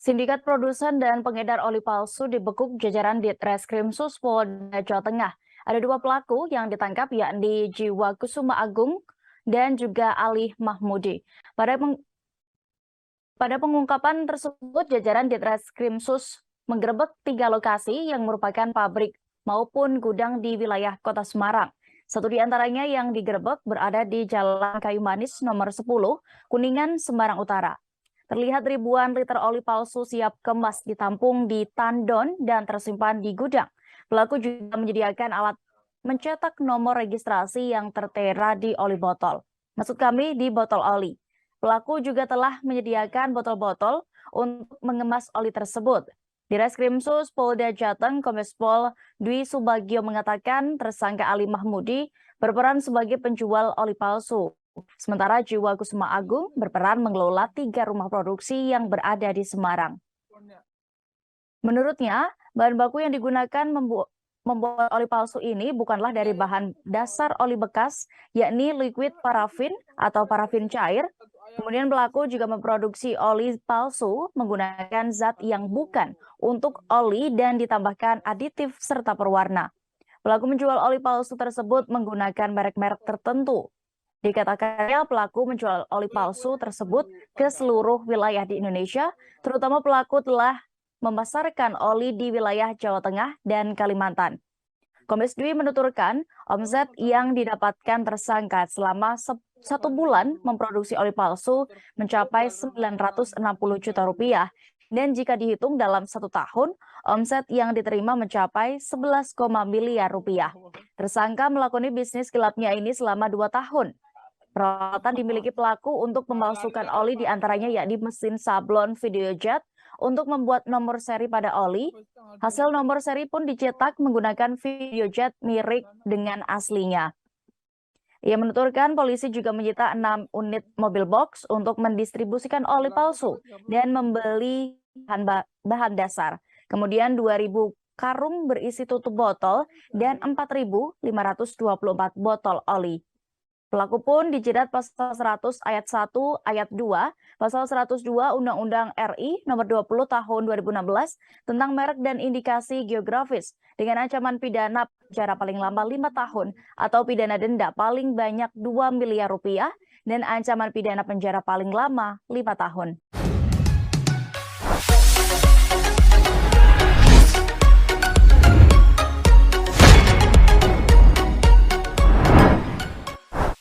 Sindikat produsen dan pengedar oli palsu dibekuk jajaran Ditreskrimsus Polda Jawa Tengah. Ada dua pelaku yang ditangkap yakni Jiwa Kusuma Agung dan juga Ali Mahmudi. Pada pengungkapan tersebut, jajaran Ditreskrimsus menggerebek 3 lokasi yang merupakan pabrik maupun gudang di wilayah Kota Semarang. Satu di antaranya yang digerebek berada di Jalan Kayu Manis nomor 10, Kuningan, Semarang Utara. Terlihat ribuan liter oli palsu siap kemas ditampung di tandon dan tersimpan di gudang. Pelaku juga menyediakan alat mencetak nomor registrasi yang tertera di oli botol. Maksud kami di botol oli. Pelaku juga telah menyediakan botol-botol untuk mengemas oli tersebut. Di Reskrimsus Polda Jateng, Kombes Pol Dwi Subagio mengatakan tersangka Ali Mahmudi berperan sebagai penjual oli palsu. Sementara Jiwa Kusuma Agung berperan mengelola 3 rumah produksi yang berada di Semarang. Menurutnya, bahan baku yang digunakan membuat oli palsu ini bukanlah dari bahan dasar oli bekas, yakni liquid parafin atau parafin cair. Kemudian pelaku juga memproduksi oli palsu menggunakan zat yang bukan untuk oli dan ditambahkan aditif serta perwarna. Pelaku menjual oli palsu tersebut menggunakan merek-merek tertentu. Dikatakannya pelaku menjual oli palsu tersebut ke seluruh wilayah di Indonesia, terutama pelaku telah memasarkan oli di wilayah Jawa Tengah dan Kalimantan. Kombes Dwi menuturkan omset yang didapatkan tersangka selama 1 bulan memproduksi oli palsu mencapai 960 juta rupiah dan jika dihitung dalam 1 tahun, omset yang diterima mencapai 11, miliar rupiah. Tersangka melakoni bisnis gelapnya ini selama 2 tahun. Peralatan dimiliki pelaku untuk memalsukan oli diantaranya yakni mesin sablon videojet untuk membuat nomor seri pada oli. Hasil nomor seri pun dicetak menggunakan videojet mirip dengan aslinya. Ia menuturkan polisi juga menyita 6 unit mobil box untuk mendistribusikan oli palsu dan membeli bahan dasar. Kemudian 2.000 karung berisi tutup botol dan 4.524 botol oli. Pelaku pun dijerat pasal 100 ayat 1 ayat 2, pasal 102 Undang-Undang RI nomor 20 tahun 2016 tentang merek dan indikasi geografis dengan ancaman pidana penjara paling lama 5 tahun atau pidana denda paling banyak 2 miliar rupiah dan ancaman pidana penjara paling lama 5 tahun.